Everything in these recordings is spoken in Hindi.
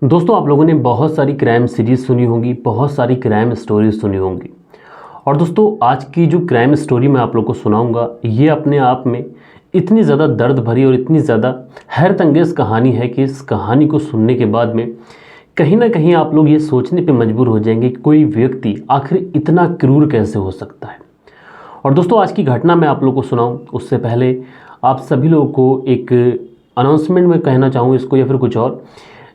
दोस्तों आप लोगों ने बहुत सारी क्राइम सीरीज़ सुनी होंगी, बहुत सारी क्राइम स्टोरीज सुनी होंगी। और दोस्तों आज की जो क्राइम स्टोरी मैं आप लोग को सुनाऊंगा ये अपने आप में इतनी ज़्यादा दर्द भरी और इतनी ज़्यादा हैरत अंगेज़ कहानी है कि इस कहानी को सुनने के बाद में कहीं ना कहीं आप लोग ये सोचने पे मजबूर हो जाएंगे कि कोई व्यक्ति आखिर इतना क्रूर कैसे हो सकता है। और दोस्तों आज की घटना मैं आप लोग को सुनाऊं उससे पहले आप सभी लोगों को एक अनाउंसमेंट में कहना चाहूँ इसको, या फिर कुछ और।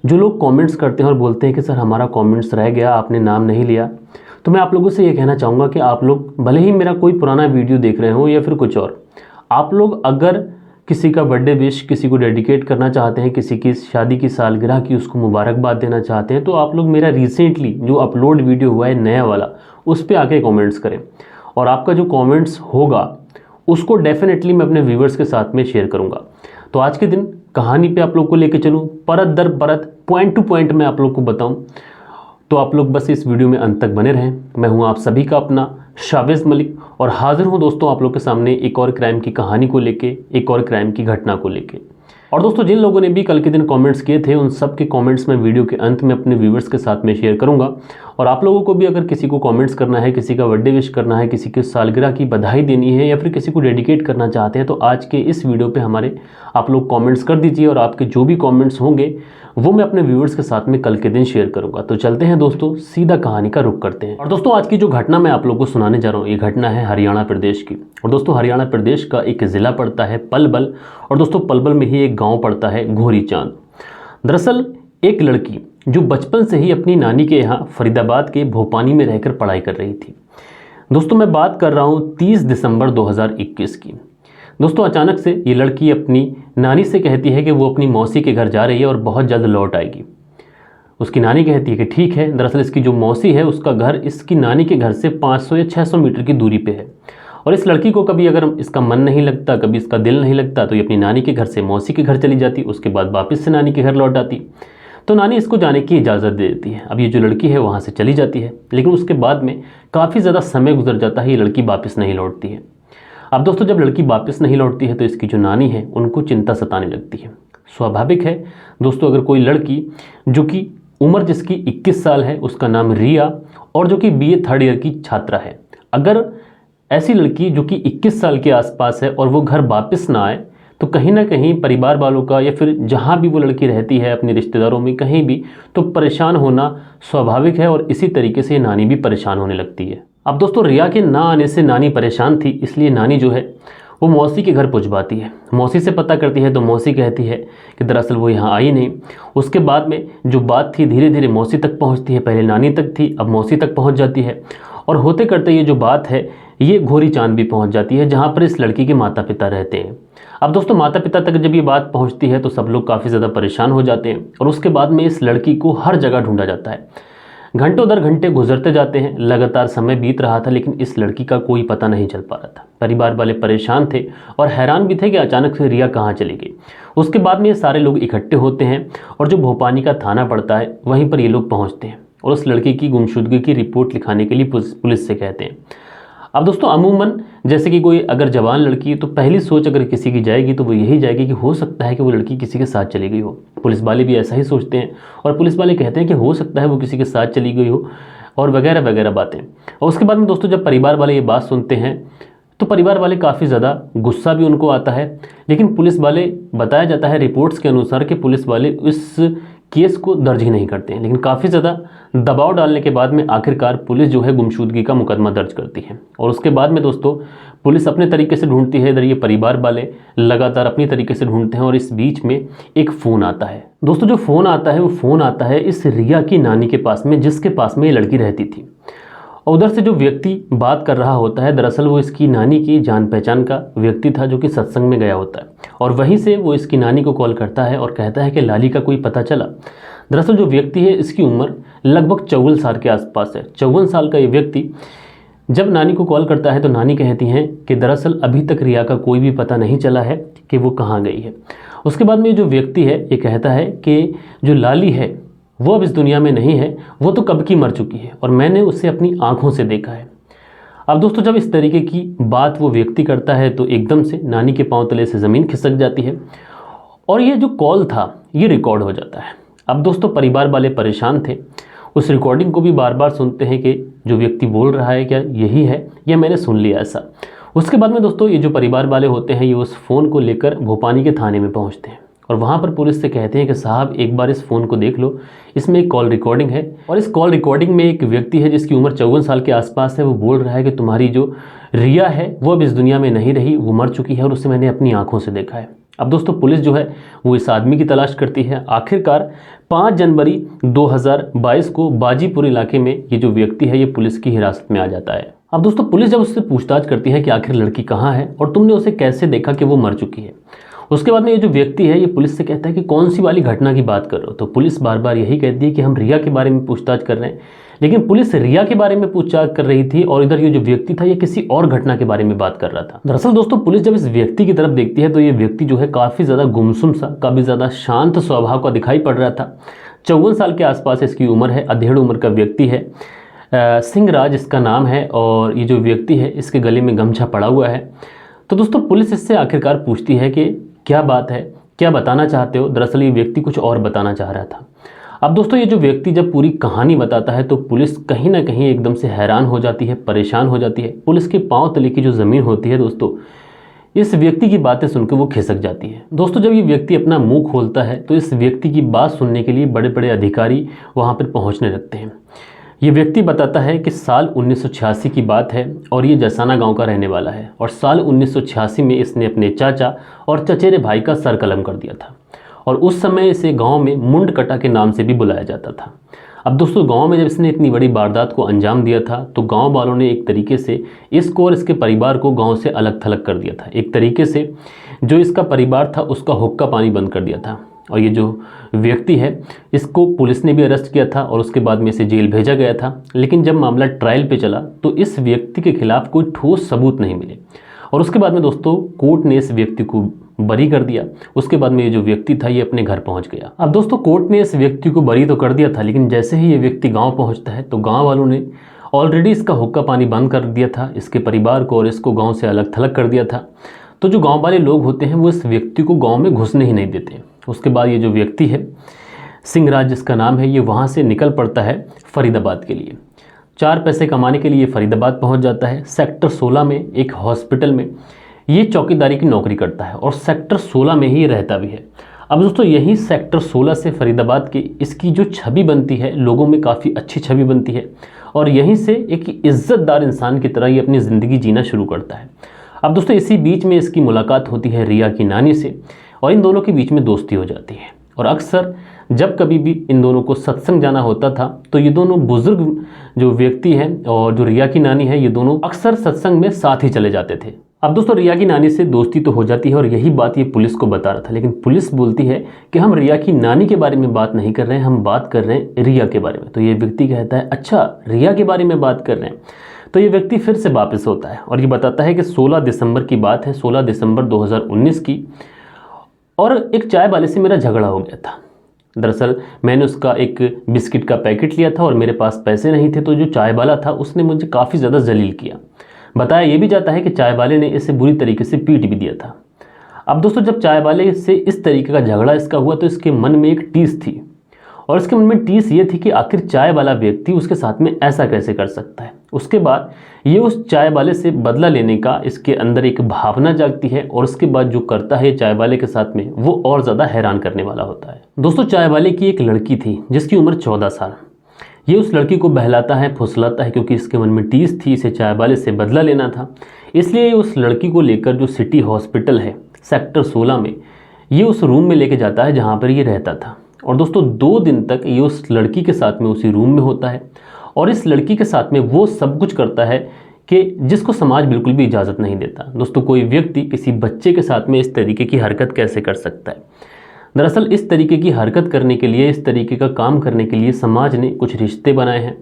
जो लोग कमेंट्स करते हैं और बोलते हैं कि सर हमारा कमेंट्स रह गया, आपने नाम नहीं लिया, तो मैं आप लोगों से ये कहना चाहूँगा कि आप लोग भले ही मेरा कोई पुराना वीडियो देख रहे हो या फिर कुछ और, आप लोग अगर किसी का बर्थडे विश किसी को डेडिकेट करना चाहते हैं, किसी की शादी की सालगिरह की उसको मुबारकबाद देना चाहते हैं, तो आप लोग मेरा रिसेंटली जो अपलोड वीडियो हुआ है नया वाला उस पर आके कमेंट्स करें। और आपका जो कमेंट्स होगा उसको डेफिनेटली मैं अपने व्यूवर्स के साथ में शेयर करूंगा। तो आज के दिन कहानी पे आप लोग को लेके चलूँ, परत दर परत, पॉइंट टू पॉइंट मैं आप लोग को बताऊं, तो आप लोग बस इस वीडियो में अंत तक बने रहें। मैं हूं आप सभी का अपना शावेज मलिक और हाजिर हूं दोस्तों आप लोग के सामने एक और क्राइम की कहानी को लेके, एक और क्राइम की घटना को लेके। और दोस्तों जिन लोगों ने भी कल के दिन कमेंट्स किए थे उन सब के कमेंट्स मैं वीडियो के अंत में अपने व्यूवर्स के साथ में शेयर करूंगा। और आप लोगों को भी अगर किसी को कमेंट्स करना है, किसी का बर्थडे विश करना है, किसी की सालगिरह की बधाई देनी है या फिर किसी को डेडिकेट करना चाहते हैं, तो आज के इस वीडियो पे हमारे आप लोग कमेंट्स कर दीजिए और आपके जो भी कमेंट्स होंगे वो मैं अपने व्यूअर्स के साथ में कल के दिन शेयर करूंगा। तो चलते हैं दोस्तों, सीधा कहानी का रुख करते हैं। और दोस्तों आज की जो घटना मैं आप लोगों को सुनाने जा रहा हूँ ये घटना है हरियाणा प्रदेश की। और दोस्तों हरियाणा प्रदेश का एक ज़िला पड़ता है पलवल, और दोस्तों पलवल में ही एक गाँव पड़ता है घोरी चांद। दरअसल एक लड़की जो बचपन से ही अपनी नानी के यहाँ फरीदाबाद के भोपानी में रहकर पढ़ाई कर रही थी। दोस्तों मैं बात कर रहा हूँ 30 दिसंबर 2021 की। दोस्तों अचानक से ये लड़की अपनी नानी से कहती है कि वो अपनी मौसी के घर जा रही है और बहुत जल्द लौट आएगी। उसकी नानी कहती है कि ठीक है। दरअसल इसकी जो मौसी है उसका घर इसकी नानी के घर से 500 या 600 मीटर की दूरी पे है। और इस लड़की को कभी अगर इसका मन नहीं लगता, कभी इसका दिल नहीं लगता, तो ये अपनी नानी के घर से मौसी के घर चली जाती, उसके बाद वापस से नानी के घर लौट आती। तो नानी इसको जाने की इजाज़त दे देती है। अब ये जो लड़की है वहाँ से चली जाती है, लेकिन उसके बाद में काफ़ी ज़्यादा समय गुजर जाता है, ये लड़की वापस नहीं लौटती है। अब दोस्तों जब लड़की वापस नहीं लौटती है तो इसकी जो नानी है उनको चिंता सताने लगती है। स्वाभाविक है दोस्तों, अगर कोई लड़की जो कि उम्र जिसकी 21 साल है, उसका नाम रिया, और जो कि BA 3rd ईयर की छात्रा है, अगर ऐसी लड़की जो कि 21 साल के आसपास है और वो घर वापस ना आए तो कहीं ना कहीं परिवार वालों का या फिर जहाँ भी वो लड़की रहती है अपने रिश्तेदारों में कहीं भी, तो परेशान होना स्वाभाविक है। और इसी तरीके से नानी भी परेशान होने लगती है। अब दोस्तों रिया के ना आने से नानी परेशान थी, इसलिए नानी जो है वो मौसी के घर पहुंचवाती है। मौसी से पता करती है तो मौसी कहती है कि दरअसल वो यहाँ आई नहीं। उसके बाद में जो बात थी धीरे धीरे मौसी तक पहुँचती है, पहले नानी तक थी अब मौसी तक पहुँच जाती है। और होते करते ये जो बात है ये घोरी चांद भी पहुँच जाती है, जहाँ पर इस लड़की के माता पिता रहते हैं। अब दोस्तों माता पिता तक जब ये बात पहुँचती है तो सब लोग काफ़ी ज़्यादा परेशान हो जाते हैं। और उसके बाद में इस लड़की को हर जगह ढूंढा जाता है। घंटों दर घंटे गुजरते जाते हैं, लगातार समय बीत रहा था, लेकिन इस लड़की का कोई पता नहीं चल पा रहा था। परिवार वाले परेशान थे और हैरान भी थे कि अचानक से रिया कहाँ चली गई। उसके बाद में ये सारे लोग इकट्ठे होते हैं और जो भोपानी का थाना पड़ता है वहीं पर ये लोग पहुँचते हैं और उस लड़की की गुमशुदगी की रिपोर्ट लिखाने के लिए पुलिस से कहते हैं। अब दोस्तों अमूमन जैसे कि कोई अगर जवान लड़की है तो पहली सोच अगर किसी की जाएगी तो वो यही जाएगी कि हो सकता है कि वो लड़की किसी के साथ चली गई हो। पुलिस वाले भी ऐसा ही सोचते हैं और पुलिस वाले कहते हैं कि हो सकता है वो किसी के साथ चली गई हो और वगैरह वगैरह बातें। और उसके बाद में दोस्तों जब परिवार वाले ये बात सुनते हैं तो परिवार वाले काफ़ी ज़्यादा गुस्सा भी उनको आता है, लेकिन पुलिस वाले, बताया जाता है रिपोर्ट्स के अनुसार कि पुलिस वाले इस केस को दर्ज ही नहीं करते हैं। लेकिन काफ़ी ज़्यादा दबाव डालने के बाद में आखिरकार पुलिस जो है गुमशुदगी का मुकदमा दर्ज करती है। और उसके बाद में दोस्तों पुलिस अपने तरीके से ढूंढती है, इधर ये परिवार वाले लगातार अपनी तरीके से ढूंढते हैं। और इस बीच में एक फ़ोन आता है। दोस्तों जो फ़ोन आता है वो फ़ोन आता है इस रिया की नानी के पास में, जिसके पास में ये लड़की रहती थी। और उधर से जो व्यक्ति बात कर रहा होता है दरअसल वो इसकी नानी की जान पहचान का व्यक्ति था जो कि सत्संग में गया होता है। और वहीं से वो इसकी नानी को कॉल करता है और कहता है कि लाली का कोई पता चला। दरअसल जो व्यक्ति है इसकी उम्र लगभग 54 साल के आसपास है। 54 साल का ये व्यक्ति जब नानी को कॉल करता है तो नानी कहती हैं कि दरअसल अभी तक रिया का कोई भी पता नहीं चला है कि वो कहाँ गई है। उसके बाद में जो व्यक्ति है ये कहता है कि जो लाली है वो अब इस दुनिया में नहीं है, वो तो कब की मर चुकी है और मैंने उसे अपनी आंखों से देखा है। अब दोस्तों जब इस तरीके की बात वो व्यक्ति करता है तो एकदम से नानी के पांव तले से ज़मीन खिसक जाती है और ये जो कॉल था ये रिकॉर्ड हो जाता है। अब दोस्तों परिवार वाले परेशान थे, उस रिकॉर्डिंग को भी बार बार सुनते हैं कि जो व्यक्ति बोल रहा है क्या यही है, या मैंने सुन लिया ऐसा। उसके बाद में दोस्तों ये जो परिवार वाले होते हैं ये उस फ़ोन को लेकर भोपानी के थाने में पहुंचते हैं और वहाँ पर पुलिस से कहते हैं कि साहब एक बार इस फ़ोन को देख लो, इसमें एक कॉल रिकॉर्डिंग है और इस कॉल रिकॉर्डिंग में एक व्यक्ति है जिसकी उम्र 54 साल के आसपास है, वो बोल रहा है कि तुम्हारी जो रिया है वो अब इस दुनिया में नहीं रही, वो मर चुकी है और उसे मैंने अपनी आंखों से देखा है। अब दोस्तों पुलिस जो है वो इस आदमी की तलाश करती है। आखिरकार 5 जनवरी 2022 को बाजीपुर इलाके में ये जो व्यक्ति है ये पुलिस की हिरासत में आ जाता है। अब दोस्तों पुलिस जब उससे पूछताछ करती है कि आखिर लड़की कहाँ है और तुमने उसे कैसे देखा कि वो मर चुकी है, उसके बाद में ये जो व्यक्ति है ये पुलिस से कहता है कि कौन सी वाली घटना की बात कर रहे हो। तो पुलिस बार बार यही कहती है कि हम रिया के बारे में पूछताछ कर रहे हैं, लेकिन पुलिस रिया के बारे में पूछताछ कर रही थी और इधर ये जो व्यक्ति था ये किसी और घटना के बारे में बात कर रहा था। दरअसल दोस्तों पुलिस जब इस व्यक्ति की तरफ देखती है तो ये व्यक्ति जो है काफ़ी ज़्यादा गुमसुम सा, काफ़ी ज़्यादा शांत स्वभाव का दिखाई पड़ रहा था। 54 साल के आसपास इसकी उम्र है, अधेड़ उम्र का व्यक्ति है। सिंह राज इसका नाम है और ये जो व्यक्ति है इसके गले में गमछा पड़ा हुआ है। तो दोस्तों पुलिस इससे आखिरकार पूछती है कि क्या बात है, क्या बताना चाहते हो। दरअसल ये व्यक्ति कुछ और बताना चाह रहा था। अब दोस्तों ये जो व्यक्ति जब पूरी कहानी बताता है तो पुलिस कहीं ना कहीं एकदम से हैरान हो जाती है, परेशान हो जाती है। पुलिस के पांव तले की जो ज़मीन होती है दोस्तों, इस व्यक्ति की बातें सुनकर वो खिसक जाती है। दोस्तों जब ये व्यक्ति अपना मुंह खोलता है तो इस व्यक्ति की बात सुनने के लिए बड़े बड़े अधिकारी वहाँ पर पहुँचने लगते हैं। ये व्यक्ति बताता है कि साल 1986 की बात है और ये जसाना गांव का रहने वाला है और साल 1986 में इसने अपने चाचा और चचेरे भाई का सर कलम कर दिया था और उस समय इसे गांव में मुंड कटा के नाम से भी बुलाया जाता था। अब दोस्तों गांव में जब इसने इतनी बड़ी वारदात को अंजाम दिया था तो गांव वालों ने एक तरीके से इसको और इसके परिवार को गांव से अलग थलग कर दिया था। एक तरीके से जो इसका परिवार था उसका हुक्का पानी बंद कर दिया था और ये जो व्यक्ति है इसको पुलिस ने भी अरेस्ट किया था और उसके बाद में इसे जेल भेजा गया था। लेकिन जब मामला ट्रायल पे चला तो इस व्यक्ति के खिलाफ कोई ठोस सबूत नहीं मिले और उसके बाद में दोस्तों कोर्ट ने इस व्यक्ति को बरी कर दिया। उसके बाद में ये जो व्यक्ति था ये अपने घर पहुंच गया। अब दोस्तों कोर्ट ने इस व्यक्ति को बरी तो कर दिया था, लेकिन जैसे ही ये व्यक्ति गाँव पहुँचता है तो गाँव वालों ने ऑलरेडी इसका हुक्का पानी बंद कर दिया था, इसके परिवार को और इसको गाँव से अलग थलग कर दिया था। तो जो गाँव वाले लोग होते हैं वो इस व्यक्ति को गाँव में घुसने ही नहीं देते। उसके बाद ये जो व्यक्ति है सिंह राज जिसका नाम है ये वहाँ से निकल पड़ता है फरीदाबाद के लिए। 4 पैसे कमाने के लिए फरीदाबाद पहुँच जाता है। सेक्टर 16 में एक हॉस्पिटल में ये चौकीदारी की नौकरी करता है और सेक्टर 16 में ही रहता भी है। अब दोस्तों यही सेक्टर 16 से फरीदाबाद की इसकी जो छवि बनती है लोगों में काफ़ी अच्छी छवि बनती है और यहीं से एक इज़्ज़तदार इंसान की तरह ये अपनी ज़िंदगी जीना शुरू करता है। अब दोस्तों इसी बीच में इसकी मुलाकात होती है रिया की नानी से और इन दोनों के बीच में दोस्ती हो जाती है और अक्सर जब कभी भी इन दोनों को सत्संग जाना होता था तो ये दोनों बुजुर्ग जो व्यक्ति हैं और जो रिया की नानी है ये दोनों अक्सर सत्संग में साथ ही चले जाते थे। अब दोस्तों रिया की नानी से दोस्ती तो हो जाती है और यही बात ये पुलिस को बता रहा था, लेकिन पुलिस बोलती है कि हम रिया की नानी के बारे में बात नहीं कर रहे हैं, हम बात कर रहे हैं रिया के बारे में। तो ये व्यक्ति कहता है अच्छा रिया के बारे में बात कर रहे हैं। तो ये व्यक्ति फिर से वापस होता है और ये बताता है कि 16 दिसंबर की बात है, 16 दिसंबर 2019 की, और एक चाय वाले से मेरा झगड़ा हो गया था। दरअसल मैंने उसका एक बिस्किट का पैकेट लिया था और मेरे पास पैसे नहीं थे, तो जो चाय वाला था उसने मुझे काफ़ी ज़्यादा जलील किया। बताया ये भी जाता है कि चाय वाले ने इसे बुरी तरीके से पीट भी दिया था। अब दोस्तों जब चाय वाले से इस तरीके का झगड़ा इसका हुआ तो इसके मन में एक टीस थी और इसके मन में टीस ये थी कि आखिर चाय वाला व्यक्ति उसके साथ में ऐसा कैसे कर सकता है। उसके बाद ये उस चाय वाले से बदला लेने का इसके अंदर एक भावना जागती है और उसके बाद जो करता है चाय वाले के साथ में वो और ज़्यादा हैरान करने वाला होता है। दोस्तों चाय वाले की एक लड़की थी जिसकी उम्र 14 साल। ये उस लड़की को बहलाता है, फुसलाता है, क्योंकि इसके मन में टीस थी, इसे चाय वाले से बदला लेना था। इसलिए उस लड़की को लेकर जो सिटी हॉस्पिटल है सेक्टर 16 में ये उस रूम में लेके जाता है जहाँ पर ये रहता था। और दोस्तों 2 दिन तक ये उस लड़की के साथ में उसी रूम में होता है और इस लड़की के साथ में वो सब कुछ करता है कि जिसको समाज बिल्कुल भी इजाज़त नहीं देता। दोस्तों कोई व्यक्ति किसी बच्चे के साथ में इस तरीके की हरकत कैसे कर सकता है। दरअसल इस तरीके की हरकत करने के लिए, इस तरीके का काम करने के लिए समाज ने कुछ रिश्ते बनाए हैं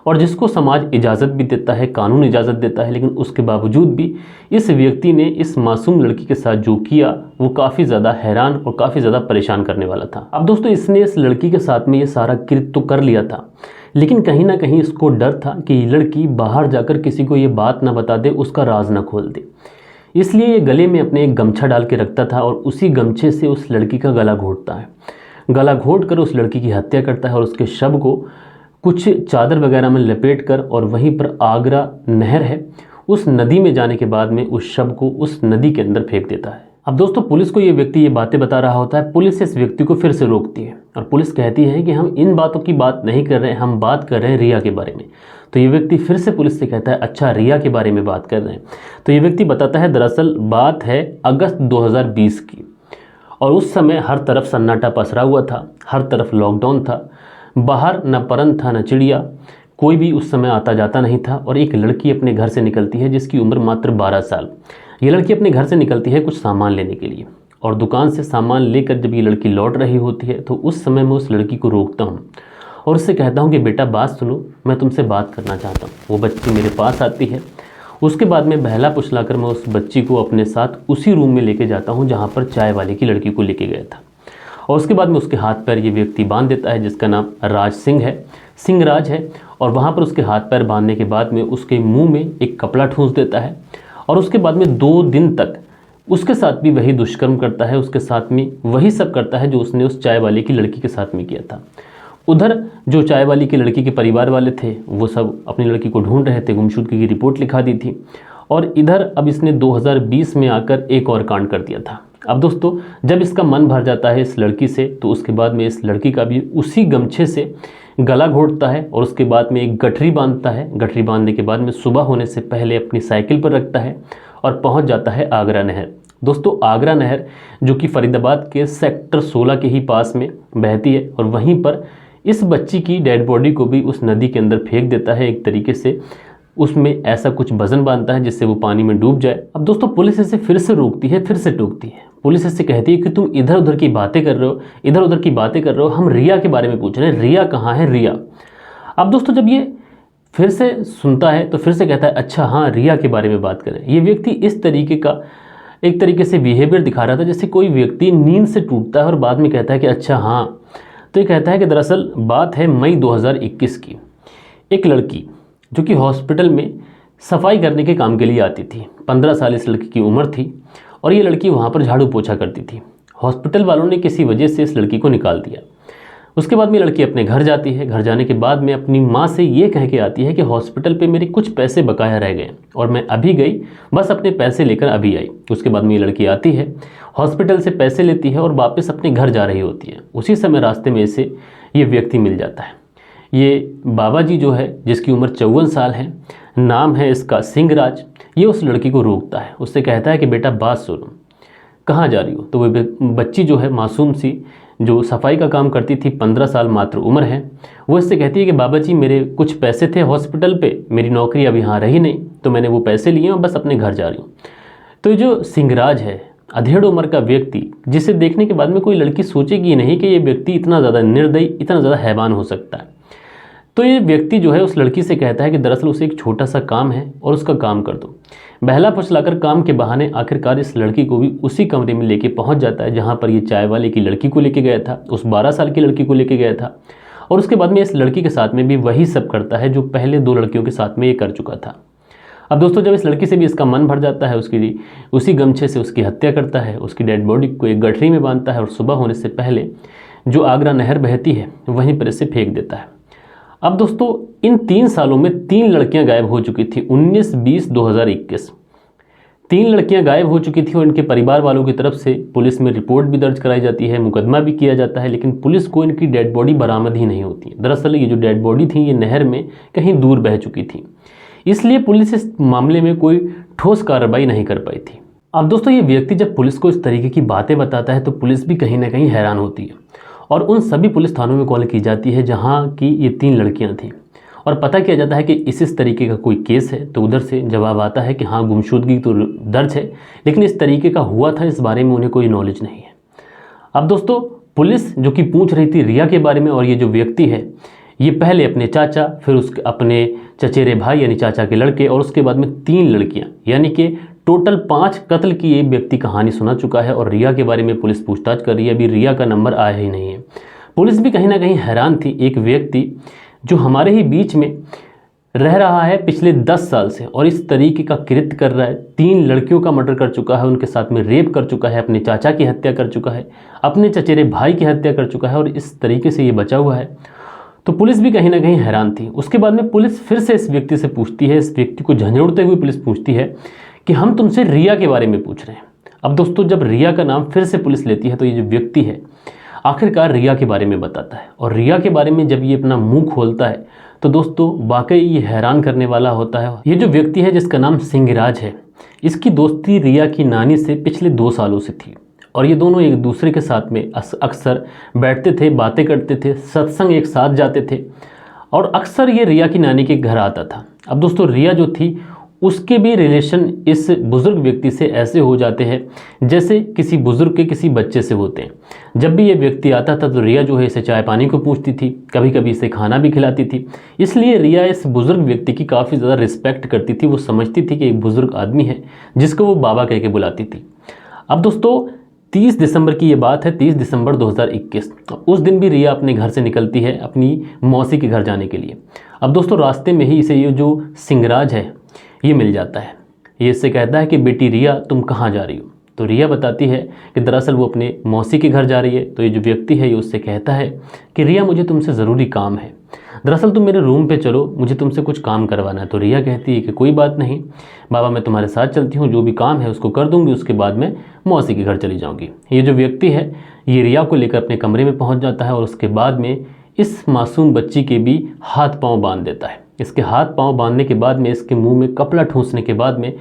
और जिसको समाज इजाज़त भी देता है, कानून इजाज़त देता है, लेकिन उसके बावजूद भी इस व्यक्ति ने इस मासूम लड़की के साथ जो किया वो काफ़ी ज़्यादा हैरान और काफ़ी ज़्यादा परेशान करने वाला था। अब दोस्तों इसने इस लड़की के साथ में ये सारा कृत्य तो कर लिया था, लेकिन कहीं ना कहीं इसको डर था कि ये लड़की बाहर जाकर किसी को ये बात ना बता दे, उसका राज ना खोल दे। इसलिए ये गले में अपने एक गमछा डाल के रखता था और उसी गमछे से उस लड़की का गला घोंटता है। गला घोंट कर उस लड़की की हत्या करता है और उसके शव को कुछ चादर वगैरह में लपेट कर और वहीं पर आगरा नहर है उस नदी में जाने के बाद में उस शव को उस नदी के अंदर फेंक देता है। अब दोस्तों पुलिस को ये व्यक्ति ये बातें बता रहा होता है। पुलिस इस व्यक्ति को फिर से रोकती है और पुलिस कहती है कि हम इन बातों की बात नहीं कर रहे हैं, हम बात कर रहे हैं रिया के बारे में। तो ये व्यक्ति फिर से पुलिस से कहता है अच्छा रिया के बारे में बात कर रहे हैं। तो ये व्यक्ति बताता है दरअसल बात है अगस्त 2020 की और उस समय हर तरफ सन्नाटा पसरा हुआ था, हर तरफ लॉकडाउन था, बाहर न परन था न चिड़िया, कोई भी उस समय आता जाता नहीं था। और एक लड़की अपने घर से निकलती है जिसकी उम्र मात्र 12 साल। ये लड़की अपने घर से निकलती है कुछ सामान लेने के लिए और दुकान से सामान लेकर जब ये लड़की लौट रही होती है तो उस समय मैं उस लड़की को रोकता हूँ और उससे कहता हूँ कि बेटा बात सुनो, मैं तुमसे बात करना चाहता हूँ। वो बच्ची मेरे पास आती है। उसके बाद में बहला फुसलाकर मैं उस बच्ची को अपने साथ उसी रूम में लेके जाता हूँ जहाँ पर चाय वाले की लड़की को लेके गया था और उसके बाद में उसके हाथ पैर ये व्यक्ति बांध देता है जिसका नाम राज सिंह है, सिंहराज है। और वहाँ पर उसके हाथ पैर बांधने के बाद में उसके मुंह में एक कपड़ा ठूंस देता है और उसके बाद में 2 दिन तक उसके साथ भी वही दुष्कर्म करता है, उसके साथ में वही सब करता है जो उसने उस चाय वाले की लड़की के साथ में किया था। उधर जो चाय वाली की लड़की के परिवार वाले थे वो सब अपनी लड़की को ढूंढ रहे थे, गुमशुदगी की रिपोर्ट लिखा दी थी। और इधर अब इसने 2020 में आकर एक और कांड कर दिया था। अब दोस्तों जब इसका मन भर जाता है इस लड़की से तो उसके बाद में इस लड़की का भी उसी गमछे से गला घोंटता है और उसके बाद में एक गठरी बांधता है। गठरी बांधने के बाद में सुबह होने से पहले अपनी साइकिल पर रखता है और पहुंच जाता है आगरा नहर। दोस्तों आगरा नहर जो कि फरीदाबाद के सेक्टर 16 के ही पास में बहती है और वहीं पर इस बच्ची की डेड बॉडी को भी उस नदी के अंदर फेंक देता है। एक तरीके से उसमें ऐसा कुछ वजन बांधता है जिससे वो पानी में डूब जाए। अब दोस्तों पुलिस इसे फिर से रोकती है, फिर से टोकती है। पुलिस इससे कहती है कि तुम इधर उधर की बातें कर रहे हो, इधर उधर की बातें कर रहे हो, हम रिया के बारे में पूछ रहे हैं, रिया कहाँ है रिया। अब दोस्तों जब ये फिर से सुनता है तो फिर से कहता है अच्छा हाँ रिया के बारे में बात करें। ये व्यक्ति इस तरीके का एक तरीके से बिहेवियर दिखा रहा था जैसे कोई व्यक्ति नींद से टूटता है और बाद में कहता है कि अच्छा हाँ। तो ये कहता है कि दरअसल बात है मई 2021 की। एक लड़की जो कि हॉस्पिटल में सफाई करने के काम के लिए आती थी, 15 साल इस लड़की की उम्र थी और ये लड़की वहाँ पर झाड़ू पोछा करती थी। हॉस्पिटल वालों ने किसी वजह से इस लड़की को निकाल दिया। उसके बाद में लड़की अपने घर जाती है। घर जाने के बाद में अपनी माँ से ये कह के आती है कि हॉस्पिटल पे मेरे कुछ पैसे बकाया रह गए और मैं अभी गई, बस अपने पैसे लेकर अभी आई। उसके बाद में ये लड़की आती है, हॉस्पिटल से पैसे लेती है और वापस अपने घर जा रही होती है। उसी समय रास्ते में इसे ये व्यक्ति मिल जाता है। ये बाबा जी जो है जिसकी उम्र 54 साल है, नाम है इसका सिंहराज। ये उस लड़की को रोकता है, उससे कहता है कि बेटा बात सुनो, कहाँ जा रही हो। तो वो बच्ची जो है मासूम सी जो सफाई का काम करती थी, 15 साल मात्र उम्र है, वो इससे कहती है कि बाबा जी मेरे कुछ पैसे थे हॉस्पिटल पे, मेरी नौकरी अब यहाँ रही नहीं तो मैंने वो पैसे लिए और बस अपने घर जा रही हूँ। तो जो सिंहराज है अधेड़ उम्र का व्यक्ति, जिसे देखने के बाद में कोई लड़की सोचेगी नहीं कि ये व्यक्ति इतना ज़्यादा निर्दयी, इतना ज़्यादा हैवान हो सकता है। तो ये व्यक्ति जो है उस लड़की से कहता है कि दरअसल उसे एक छोटा सा काम है और उसका काम कर दो। बहला फुसलाकर काम के बहाने आखिरकार इस लड़की को भी उसी कमरे में लेके पहुंच जाता है जहां पर ये चाय वाले की लड़की को लेके गया था, उस 12 साल की लड़की को लेके गया था। और उसके बाद में इस लड़की के साथ में भी वही सब करता है जो पहले 2 लड़कियों के साथ में ये कर चुका था। अब दोस्तों जब इस लड़की से भी इसका मन भर जाता है, उसकी उसी गमछे से उसकी हत्या करता है, उसकी डेड बॉडी को एक गठरी में बांधता है और सुबह होने से पहले जो आगरा नहर बहती है वहीं पर इसे फेंक देता है। अब दोस्तों इन 3 सालों में 3 लड़कियां गायब हो चुकी थी, 19, 20, 2021। 3 लड़कियां गायब हो चुकी थी और इनके परिवार वालों की तरफ से पुलिस में रिपोर्ट भी दर्ज कराई जाती है, मुकदमा भी किया जाता है, लेकिन पुलिस को इनकी डेड बॉडी बरामद ही नहीं होती है। दरअसल ये जो डेड बॉडी थी ये नहर में कहीं दूर बह चुकी थी, इसलिए पुलिस इस मामले में कोई ठोस कार्रवाई नहीं कर पाई थी। अब दोस्तों ये व्यक्ति जब पुलिस को इस तरीके की बातें बताता है तो पुलिस भी कहीं ना कहीं हैरान होती है और उन सभी पुलिस थानों में कॉल की जाती है जहां की ये 3 लड़कियां थीं और पता किया जाता है कि इस तरीके का कोई केस है। तो उधर से जवाब आता है कि हाँ गुमशुदगी तो दर्ज है, लेकिन इस तरीके का हुआ था इस बारे में उन्हें कोई नॉलेज नहीं है। अब दोस्तों पुलिस जो कि पूछ रही थी रिया के बारे में और ये जो व्यक्ति है ये पहले अपने चाचा, फिर उसके अपने चचेरे भाई यानी चाचा के लड़के और उसके बाद में 3 लड़कियां, यानी कि टोटल 5 कत्ल की ये व्यक्ति कहानी सुना चुका है। और रिया के बारे में पुलिस पूछताछ कर रही है, अभी रिया का नंबर आया ही नहीं है। पुलिस भी कहीं ना कहीं हैरान थी, एक व्यक्ति जो हमारे ही बीच में रह रहा है पिछले 10 साल से और इस तरीके का कृत्य कर रहा है। 3 लड़कियों का मर्डर कर चुका है, उनके साथ में रेप कर चुका है, अपने चाचा की हत्या कर चुका है, अपने चचेरे भाई की हत्या कर चुका है और इस तरीके से ये बचा हुआ है। तो पुलिस भी कहीं ना कहीं हैरान थी। उसके बाद में पुलिस फिर से इस व्यक्ति से पूछती है, इस व्यक्ति को झंझोड़ते हुए पुलिस पूछती है कि हम तुमसे रिया के बारे में पूछ रहे हैं। अब दोस्तों, जब रिया का नाम फिर से पुलिस लेती है तो ये जो व्यक्ति है आखिरकार रिया के बारे में बताता है। और रिया के बारे में जब ये अपना मुंह खोलता है तो दोस्तों वाकई ये हैरान करने वाला होता है। ये जो व्यक्ति है जिसका नाम सिंहराज है, इसकी दोस्ती रिया की नानी से पिछले 2 सालों से थी और ये दोनों एक दूसरे के साथ में अक्सर बैठते थे, बातें करते थे, सत्संग एक साथ जाते थे और अक्सर ये रिया की नानी के घर आता था। अब दोस्तों, रिया जो थी उसके भी रिलेशन इस बुज़ुर्ग व्यक्ति से ऐसे हो जाते हैं जैसे किसी बुज़ुर्ग के किसी बच्चे से होते हैं। जब भी ये व्यक्ति आता था तो रिया जो है इसे चाय पानी को पूछती थी, कभी कभी इसे खाना भी खिलाती थी। इसलिए रिया इस बुज़ुर्ग व्यक्ति की काफ़ी ज़्यादा रिस्पेक्ट करती थी। वो समझती थी कि एक बुज़ुर्ग आदमी है जिसको वो बाबा कह के बुलाती थी। अब दोस्तों, 30 दिसंबर की ये बात है, 30 दिसंबर 2021। उस दिन भी रिया अपने घर से निकलती है अपनी मौसी के घर जाने के लिए। अब दोस्तों, रास्ते में ही इसे ये जो सिंहराज है ये मिल जाता है। ये इससे कहता है कि बेटी रिया, तुम कहाँ जा रही हो? तो रिया बताती है कि दरअसल वो अपने मौसी के घर जा रही है। तो ये जो व्यक्ति है ये उससे कहता है कि रिया, मुझे तुमसे ज़रूरी काम है, दरअसल तुम मेरे रूम पे चलो, मुझे तुमसे कुछ काम करवाना है। तो रिया कहती है कि कोई बात नहीं बाबा, मैं तुम्हारे साथ चलती हूँ, जो भी काम है उसको कर दूँगी, उसके बाद मैं मौसी के घर चली जाऊँगी। ये जो व्यक्ति है ये रिया को लेकर अपने कमरे में पहुँच जाता है और उसके बाद में इस मासूम बच्ची के भी हाथ पाँव बांध देता है। इसके हाथ पाँव बांधने के बाद में इसके मुंह में कपड़ा ठूंसने के बाद में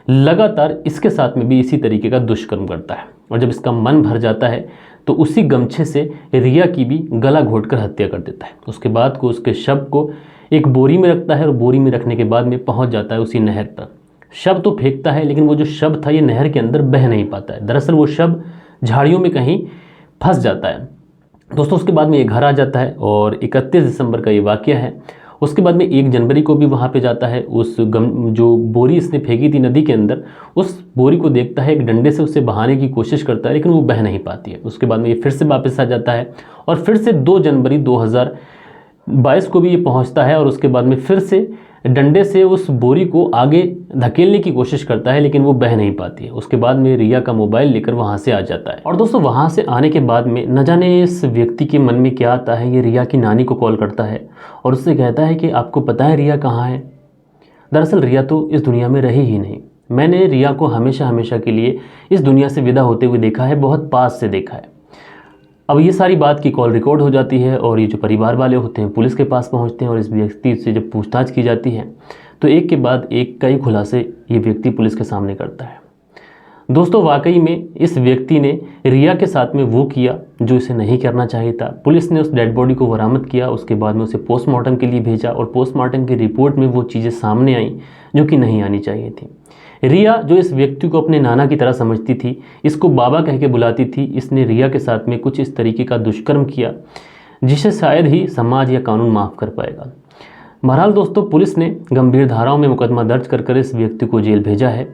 लगातार इसके साथ में भी इसी तरीके का दुष्कर्म करता है। और जब इसका मन भर जाता है तो उसी गमछे से रिया की भी गला घोंटकर हत्या कर देता है। उसके बाद को उसके शव को एक बोरी में रखता है और बोरी में रखने के बाद में पहुंच जाता है उसी नहर पर। शव तो फेंकता है लेकिन वो जो शव था ये नहर के अंदर बह नहीं पाता है। दरअसल वो शव झाड़ियों में कहीं फंस जाता है। दोस्तों, उसके बाद में ये घर आ जाता है और 31 दिसंबर का ये वाक़या है। उसके बाद में 1 जनवरी को भी वहाँ पे जाता है। उस जो बोरी इसने फेंकी थी नदी के अंदर, उस बोरी को देखता है, एक डंडे से उसे बहाने की कोशिश करता है लेकिन वो बह नहीं पाती है। उसके बाद में ये फिर से वापस आ जाता है और फिर से 2 जनवरी 2022 को भी ये पहुँचता है और उसके बाद में फिर से डंडे से उस बोरी को आगे धकेलने की कोशिश करता है लेकिन वो बह नहीं पाती है। उसके बाद में रिया का मोबाइल लेकर वहाँ से आ जाता है। और दोस्तों, वहाँ से आने के बाद में न जाने इस व्यक्ति के मन में क्या आता है, ये रिया की नानी को कॉल करता है और उससे कहता है कि आपको पता है रिया कहाँ है? दरअसल रिया तो इस दुनिया में रही ही नहीं। मैंने रिया को हमेशा हमेशा के लिए इस दुनिया से विदा होते हुए देखा है, बहुत पास से देखा है। अब ये सारी बात की कॉल रिकॉर्ड हो जाती है और ये जो परिवार वाले होते हैं पुलिस के पास पहुंचते हैं और इस व्यक्ति से जब पूछताछ की जाती है तो एक के बाद एक कई खुलासे ये व्यक्ति पुलिस के सामने करता है। दोस्तों, वाकई में इस व्यक्ति ने रिया के साथ में वो किया जो इसे नहीं करना चाहिए था। पुलिस ने उस डेड बॉडी को बरामद किया, उसके बाद में उसे पोस्टमार्टम के लिए भेजा और पोस्टमार्टम की रिपोर्ट में वो चीज़ें सामने आई जो कि नहीं आनी चाहिए थी। रिया जो इस व्यक्ति को अपने नाना की तरह समझती थी, इसको बाबा कह के बुलाती थी, इसने रिया के साथ में कुछ इस तरीके का दुष्कर्म किया जिसे शायद ही समाज या कानून माफ़ कर पाएगा। बहरहाल दोस्तों, पुलिस ने गंभीर धाराओं में मुकदमा दर्ज कर इस व्यक्ति को जेल भेजा है।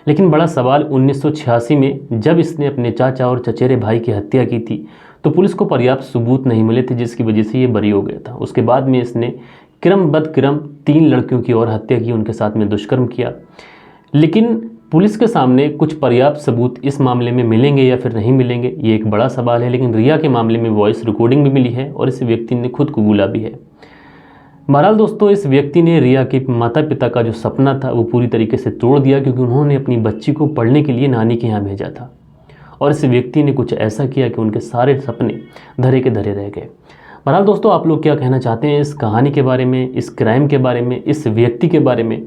लेकिन बड़ा सवाल 1986 में जब इसने अपने चाचा और चचेरे भाई की हत्या की थी तो पुलिस को पर्याप्त सबूत नहीं मिले थे जिसकी वजह से ये बरी हो गया था। उसके बाद में इसने क्रमबद्ध 3 लड़कियों की और हत्या की, उनके साथ में दुष्कर्म किया। लेकिन पुलिस के सामने कुछ पर्याप्त सबूत इस मामले में मिलेंगे या फिर नहीं मिलेंगे, ये एक बड़ा सवाल है। लेकिन रिया के मामले में वॉइस रिकॉर्डिंग भी मिली है और इस व्यक्ति ने खुद कबूला भी है। बहरहाल दोस्तों, इस व्यक्ति ने रिया के माता पिता का जो सपना था वो पूरी तरीके से तोड़ दिया क्योंकि उन्होंने अपनी बच्ची को पढ़ने के लिए नानी के यहाँ भेजा था और इस व्यक्ति ने कुछ ऐसा किया कि उनके सारे सपने धरे के धरे रह गए। बहरहाल दोस्तों, आप लोग क्या कहना चाहते हैं इस कहानी के बारे में, इस क्राइम के बारे में, इस व्यक्ति के बारे में?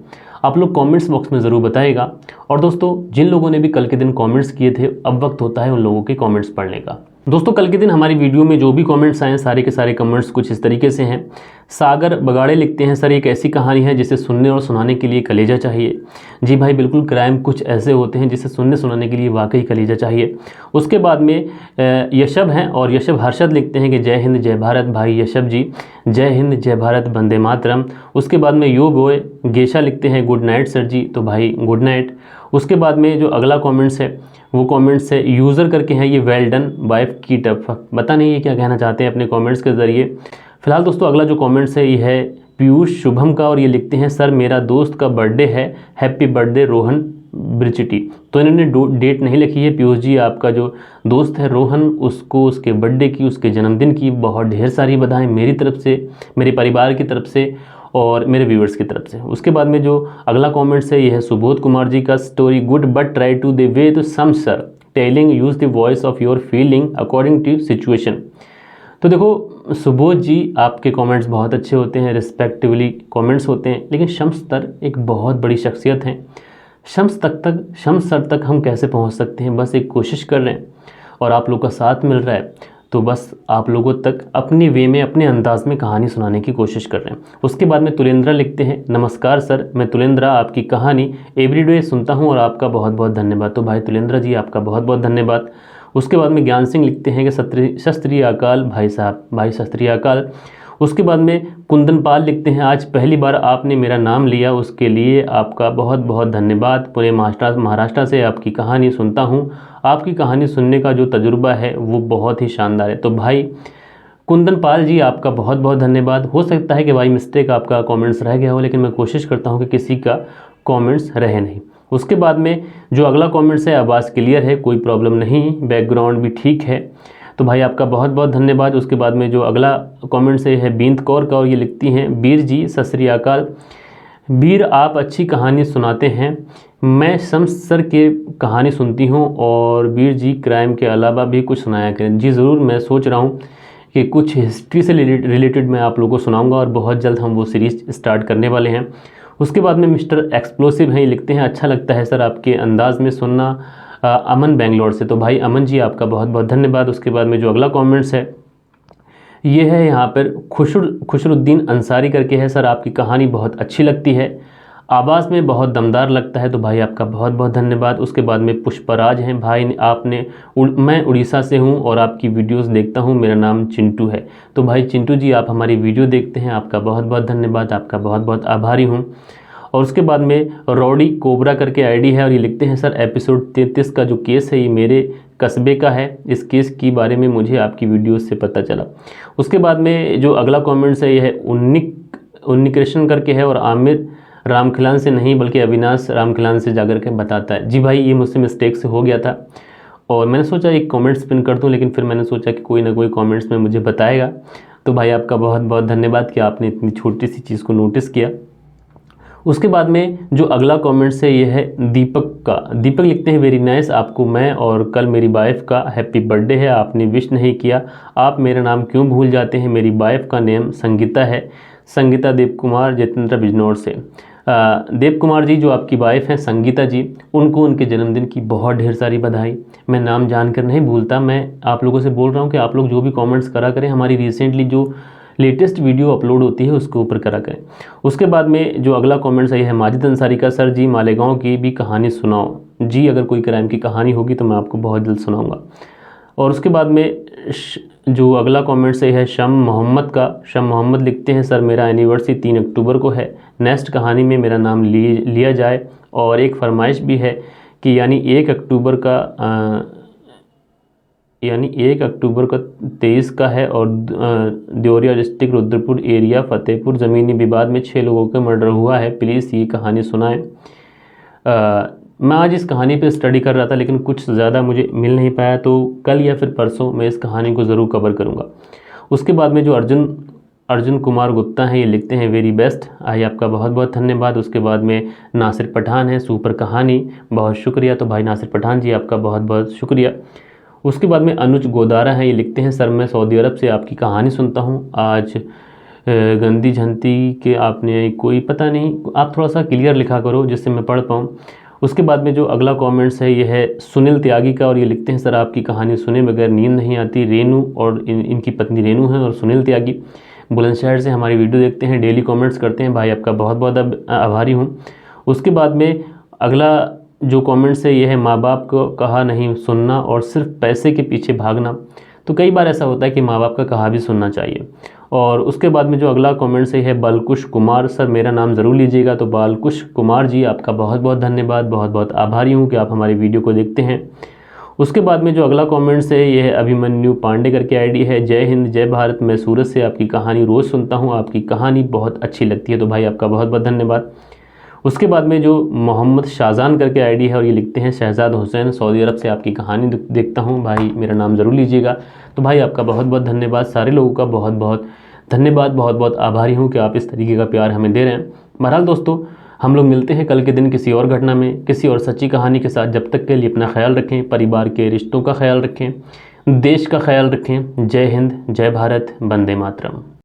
आप लोग कमेंट्स बॉक्स में ज़रूर बताइएगा। और दोस्तों, जिन लोगों ने भी कल के दिन कमेंट्स किए थे, अब वक्त होता है उन लोगों के कमेंट्स पढ़ने का। दोस्तों, कल के दिन हमारी वीडियो में जो भी कमेंट्स आए हैं सारे के सारे कमेंट्स कुछ इस तरीके से हैं। सागर बगाड़े लिखते हैं, सर एक ऐसी कहानी है जिसे सुनने और सुनाने के लिए कलेजा चाहिए। जी भाई, बिल्कुल, क्राइम कुछ ऐसे होते हैं जिसे सुनने सुनाने के लिए वाकई कलेजा चाहिए। उसके बाद में यशब हैं और यशब हर्षद लिखते हैं कि जय हिंद जय भारत। भाई यशब जी, जय हिंद जय भारत, वंदे मातरम। उसके बाद में यो बॉय गेशा लिखते हैं गुड नाइट सर जी। तो भाई गुड नाइट। उसके बाद में जो अगला कमेंट्स है वो कमेंट्स है यूज़र करके हैं, ये वेल डन वाइफ की टफ। पता नहीं ये क्या कहना चाहते हैं अपने कमेंट्स के ज़रिए। फिलहाल दोस्तों, अगला जो कमेंट्स है ये है पीयूष शुभम का, और ये लिखते हैं सर मेरा दोस्त का बर्थडे है, हैप्पी बर्थडे रोहन ब्रिचिटी। तो इन्होंने डेट नहीं लिखी है। पीयूष जी, आपका जो दोस्त है रोहन, उसको उसके बर्थडे की, उसके जन्मदिन की बहुत ढेर सारी बधाई मेरी तरफ से, मेरे परिवार की तरफ से और मेरे व्यूअर्स की तरफ से। उसके बाद में जो अगला कमेंट्स है, यह है सुबोध कुमार जी का। Story good but try to the way to sum sir telling use the voice of your feeling according to situation. तो देखो सुबोध जी, आपके कमेंट्स बहुत अच्छे होते हैं, रिस्पेक्टिवली कमेंट्स होते हैं, लेकिन शम्स सर एक बहुत बड़ी शख्सियत हैं। शम्स सर तक हम कैसे पहुंच सकते हैं, बस एक कोशिश कर रहे हैं और आप लोग का साथ मिल रहा है, तो बस आप लोगों तक अपनी वे में, अपने अंदाज में कहानी सुनाने की कोशिश कर रहे हैं। उसके बाद में तुलेंद्रा लिखते हैं, नमस्कार सर, मैं तुलेंद्रा आपकी कहानी एवरीडे सुनता हूं और आपका बहुत बहुत धन्यवाद। तो भाई तुलेंद्रा जी, आपका बहुत बहुत धन्यवाद। उसके बाद में ज्ञान सिंह लिखते हैं कि सत श्री अकाल भाई साहब, भाई सत श्री अकाल। उसके बाद में कुंदन पाल लिखते हैं, आज पहली बार आपने मेरा नाम लिया, उसके लिए आपका बहुत बहुत धन्यवाद। पुणे महाराष्ट्र से आपकी कहानी सुनता हूँ, आपकी कहानी सुनने का जो तजुर्बा है वो बहुत ही शानदार है। तो भाई कुंदन पाल जी, आपका बहुत बहुत धन्यवाद। हो सकता है कि भाई मिस्टेक आपका कमेंट्स रह गया हो, लेकिन मैं कोशिश करता हूँ कि किसी का कमेंट्स रहे नहीं। उसके बाद में जो अगला कमेंट्स है, आवाज़ क्लियर है, कोई प्रॉब्लम नहीं, बैकग्राउंड भी ठीक है, तो भाई आपका बहुत बहुत धन्यवाद। उसके बाद में जो अगला कमेंट्स है बींद कौर का, और ये लिखती हैं, वीर जी सत श्री अकाल। वीर, आप अच्छी कहानी सुनाते हैं, मैं शम्स सर के कहानी सुनती हूँ, और वीर जी क्राइम के अलावा भी कुछ सुनाया करें। जी ज़रूर, मैं सोच रहा हूँ कि कुछ हिस्ट्री से रिलेटेड मैं आप लोगों को सुनाऊंगा और बहुत जल्द हम वो सीरीज़ स्टार्ट करने वाले हैं। उसके बाद में मिस्टर एक्सप्लोसिव हैं, ये लिखते हैं, अच्छा लगता है सर आपके अंदाज में सुनना, अमन बेंगलोर से। तो भाई अमन जी, आपका बहुत बहुत धन्यवाद। उसके बाद में जो अगला कमेंट्स है, ये है यहाँ पर खुशरुद्दीन अंसारी करके है, सर आपकी कहानी बहुत अच्छी लगती है, आवाज़ में बहुत दमदार लगता है। तो भाई आपका बहुत बहुत धन्यवाद। उसके बाद में पुष्पराज हैं, भाई मैं उड़ीसा से हूँ और आपकी वीडियोस देखता हूँ, मेरा नाम चिंटू है। तो भाई चिंटू जी, आप हमारी वीडियो देखते हैं, आपका बहुत बहुत धन्यवाद, आपका बहुत बहुत आभारी हूँ। और उसके बाद में रॉडी कोबरा करके आईडी है, और ये लिखते हैं, सर एपिसोड 33 का जो केस है ये मेरे कस्बे का है, इस केस के बारे में मुझे आपकी वीडियो से पता चला। उसके बाद में जो अगला कमेंट्स है, यह है उन्निकृष्ण करके है, और आमिर रामखिलान से नहीं बल्कि अविनाश रामखिलान से जाकर के बताता है। जी भाई, ये मुझसे मिस्टेक से हो गया था और मैंने सोचा एक कमेंट्स पिन कर दूं, लेकिन फिर मैंने सोचा कि कोई ना कोई कमेंट्स में मुझे बताएगा। तो भाई आपका बहुत बहुत धन्यवाद कि आपने इतनी छोटी सी चीज़ को नोटिस किया। उसके बाद में जो अगला कमेंट्स है, ये है दीपक का। दीपक लिखते हैं, वेरी नाइस, आपको मैं और कल मेरी वाइफ का हैप्पी बर्थडे है, आपने विश नहीं किया, आप मेरा नाम क्यों भूल जाते हैं। मेरी वाइफ का नेम संगीता है, संगीता देव कुमार, जितेंद्र बिजनौर से। देव कुमार जी, जो आपकी वाइफ हैं संगीता जी, उनको उनके जन्मदिन की बहुत ढेर सारी बधाई। मैं नाम जानकर नहीं भूलता, मैं आप लोगों से बोल रहा हूँ कि आप लोग जो भी कमेंट्स करा करें, हमारी रिसेंटली जो लेटेस्ट वीडियो अपलोड होती है उसके ऊपर करा करें। उसके बाद में जो अगला कमेंट्स है, माजिद अंसारी का, सर जी मालेगांव की भी कहानी सुनाओ। जी, अगर कोई क्राइम की कहानी होगी तो मैं आपको बहुत जल्द सुनाऊँगा। और उसके बाद में जो अगला कमेंट्स है शम मोहम्मद का। शम मोहम्मद लिखते हैं, सर मेरा एनिवर्सरी 3 अक्टूबर को है, नेक्स्ट कहानी में मेरा नाम लिया जाए, और एक फरमाइश भी है कि यानी 1 अक्टूबर का 23 का है, और देवरिया डिस्ट्रिक्ट रुद्रपुर एरिया फतेहपुर ज़मीनी विवाद में 6 लोगों का मर्डर हुआ है, प्लीज़ ये कहानी सुनाएं। मैं आज इस कहानी पे स्टडी कर रहा था, लेकिन कुछ ज़्यादा मुझे मिल नहीं पाया, तो कल या फिर परसों मैं इस कहानी को ज़रूर कवर करूँगा। उसके बाद में जो अर्जुन कुमार गुप्ता हैं, ये लिखते हैं, वेरी बेस्ट, आई आपका बहुत बहुत धन्यवाद। उसके बाद में नासिर पठान है, सुपर कहानी, बहुत शुक्रिया। तो भाई नासिर पठान जी, आपका बहुत बहुत शुक्रिया। उसके बाद में अनुज गोदारा हैं, ये लिखते हैं, सर मैं सऊदी अरब से आपकी कहानी सुनता हूँ, आज गंदी झंती के आपने कोई पता नहीं, आप थोड़ा सा क्लियर लिखा करो जिससे मैं पढ़ पाऊँ। उसके बाद में जो अगला कमेंट्स है, ये है सुनील त्यागी का, और ये लिखते हैं, सर आपकी कहानी सुने बगैर नींद नहीं आती। रेनू और इनकी पत्नी रेनू हैं, और सुनील त्यागी बुलंदशहर से हमारी वीडियो देखते हैं, डेली कमेंट्स करते हैं, भाई आपका बहुत बहुत आभारी हूँ। उसके बाद में अगला जो कमेंट्स है, ये है माँ बाप को कहा नहीं सुनना और सिर्फ पैसे के पीछे भागना। तो कई बार ऐसा होता है कि माँ बाप का कहा भी सुनना चाहिए। और उसके बाद में जो अगला कमेंट है बालकुश कुमार, सर मेरा नाम ज़रूर लीजिएगा। तो बालकुश कुमार जी, आपका बहुत बहुत धन्यवाद, बहुत बहुत आभारी हूँ कि आप हमारी वीडियो को देखते हैं। उसके बाद में जो अगला कमेंट्स है ये है अभिमन्यु पांडे करके आईडी है। जय हिंद जय भारत, मैं सूरत से आपकी कहानी रोज़ सुनता हूँ, आपकी कहानी बहुत अच्छी लगती है। तो भाई आपका बहुत बहुत धन्यवाद। उसके बाद में जो मोहम्मद शाहजान करके आईडी है और ये लिखते हैं शहजाद हुसैन सऊदी अरब से आपकी कहानी देखता हूँ, भाई मेरा नाम ज़रूर लीजिएगा। तो भाई आपका बहुत बहुत धन्यवाद। सारे लोगों का बहुत बहुत धन्यवाद, बहुत बहुत आभारी हूँ कि आप इस तरीके का प्यार हमें दे रहे हैं। बहरहाल दोस्तों, हम लोग मिलते हैं कल के दिन किसी और घटना में, किसी और सच्ची कहानी के साथ। जब तक के लिए अपना ख्याल रखें, परिवार के रिश्तों का ख्याल रखें, देश का ख्याल रखें। जय हिंद जय भारत, वंदे मातरम।